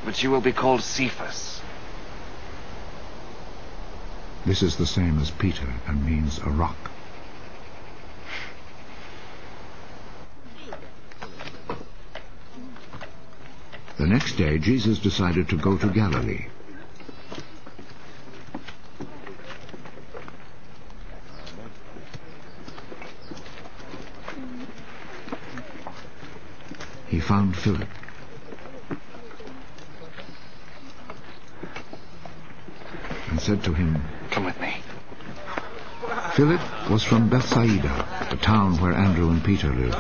but you will be called Cephas. This is the same as Peter and means a rock. The next day, Jesus decided to go to Galilee. He found Philip. And said to him, "Come with me." Philip was from Bethsaida, the town where Andrew and Peter lived.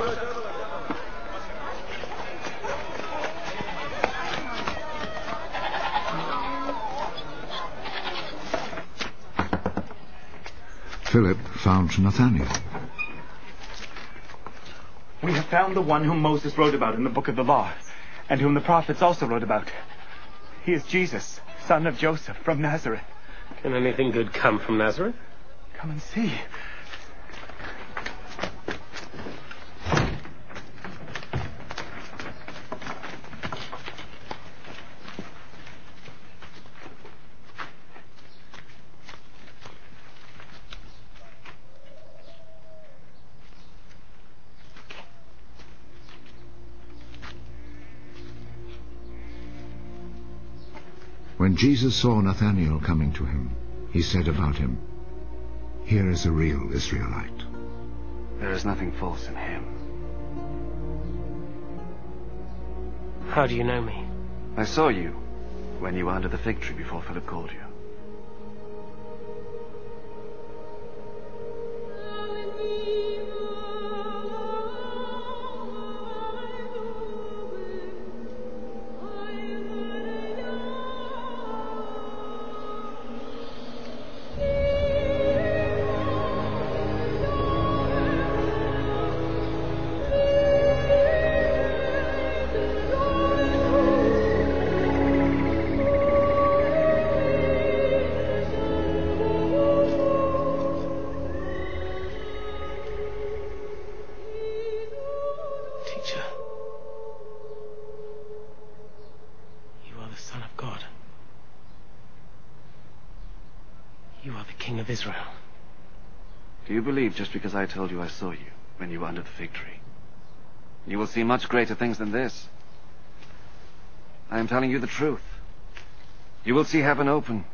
Philip found Nathanael. "We have found the one whom Moses wrote about in the book of the law, and whom the prophets also wrote about. He is Jesus, son of Joseph, from Nazareth." Can anything good come from Nazareth? "Come and see." When Jesus saw Nathanael coming to him, he said about him, "Here is a real Israelite." There is nothing false in him. How do you know me? I saw you when you were under the fig tree before Philip called you. Teacher, you are the Son of God. You are the King of Israel. Do you believe just because I told you I saw you when you were under the fig tree? You will see much greater things than this. I am telling you the truth. You will see heaven open,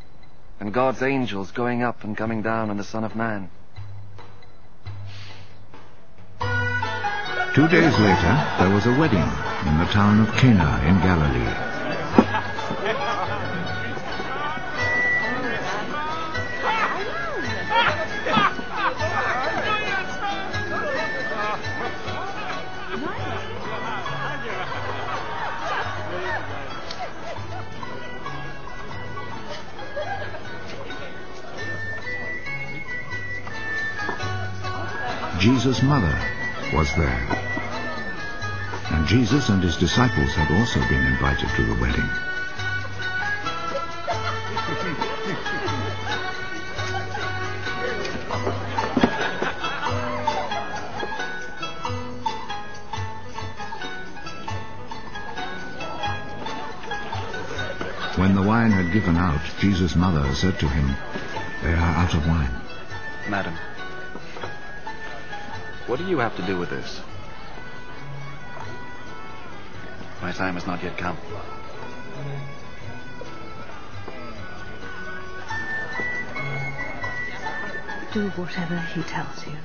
and God's angels going up and coming down on the Son of Man. 2 days later, there was a wedding in the town of Cana in Galilee. Jesus' mother was there. And Jesus and his disciples had also been invited to the wedding. When the wine had given out, Jesus' mother said to him, "They are out of wine." Madam, what do you have to do with this? My time has not yet come. Do whatever he tells you.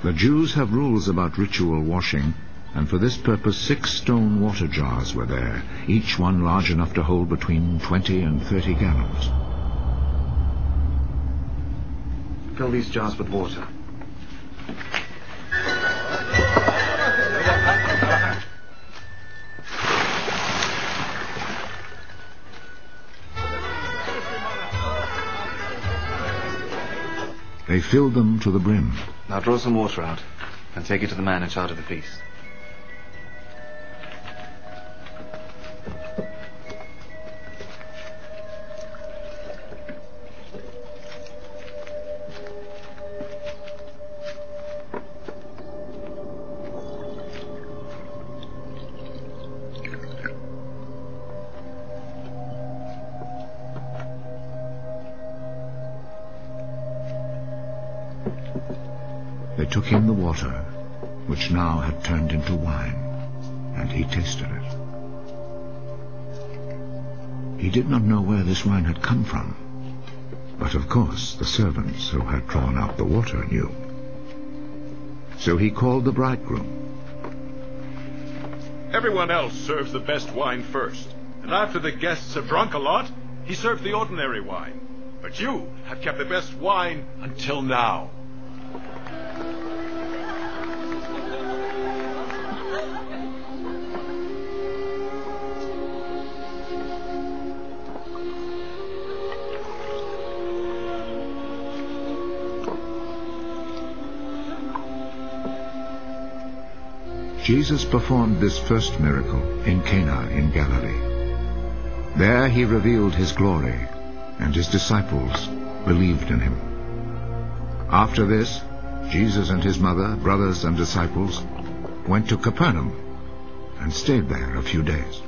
The Jews have rules about ritual washing, and for this purpose 6 stone water jars were there, each one large enough to hold between 20 and 30 gallons. Fill these jars with water. They filled them to the brim. Now draw some water out and take it to the man in charge of the feast. They took him the water, which now had turned into wine, and he tasted it. He did not know where this wine had come from, but of course the servants who had drawn out the water knew. So he called the bridegroom. Everyone else serves the best wine first, and after the guests have drunk a lot, he serves the ordinary wine. But you have kept the best wine until now. Jesus performed this first miracle in Cana in Galilee. There he revealed his glory, and his disciples believed in him. After this, Jesus and his mother, brothers, and disciples went to Capernaum and stayed there a few days.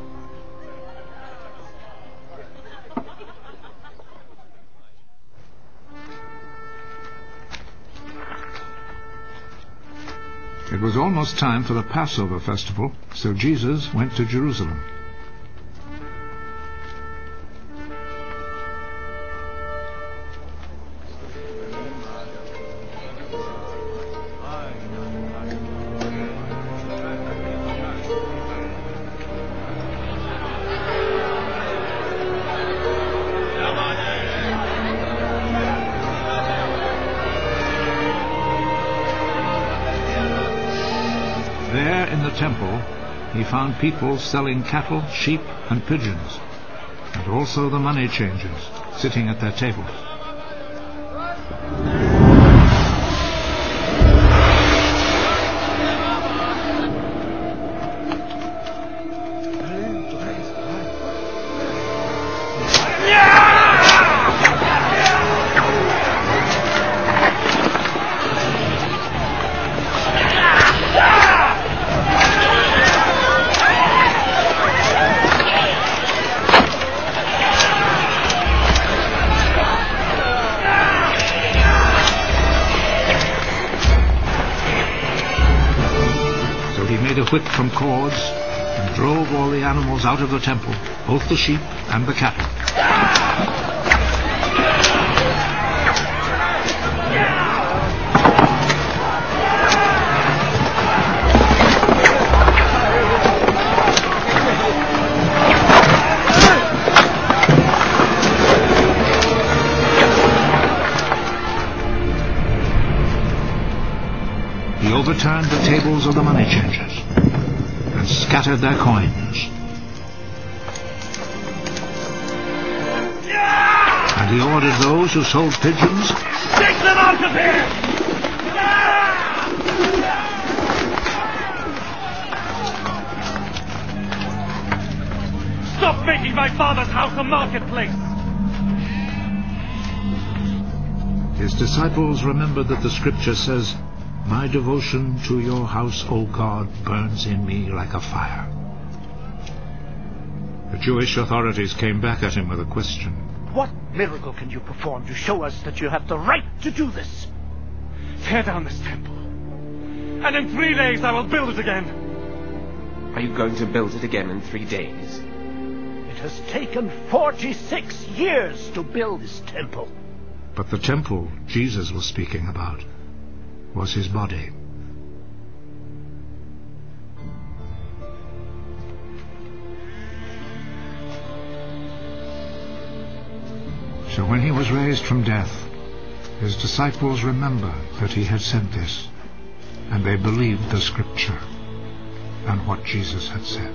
It was almost time for the Passover festival, so Jesus went to Jerusalem. There in the temple he found people selling cattle, sheep, and pigeons, and also the money changers sitting at their tables. He made a whip from cords and drove all the animals out of the temple, both the sheep and the cattle. He overturned the tables of the money changers and scattered their coins. And he ordered those who sold pigeons, Take them out of here! Stop making my father's house a marketplace! His disciples remembered that the scripture says, "My devotion to your house, O God, burns in me like a fire." The Jewish authorities came back at him with a question. What miracle can you perform to show us that you have the right to do this? Tear down this temple, and in 3 days I will build it again. Are you going to build it again in 3 days? It has taken 46 years to build this temple. But the temple Jesus was speaking about was his body. So when he was raised from death, his disciples remembered that he had said this, and they believed the scripture and what Jesus had said.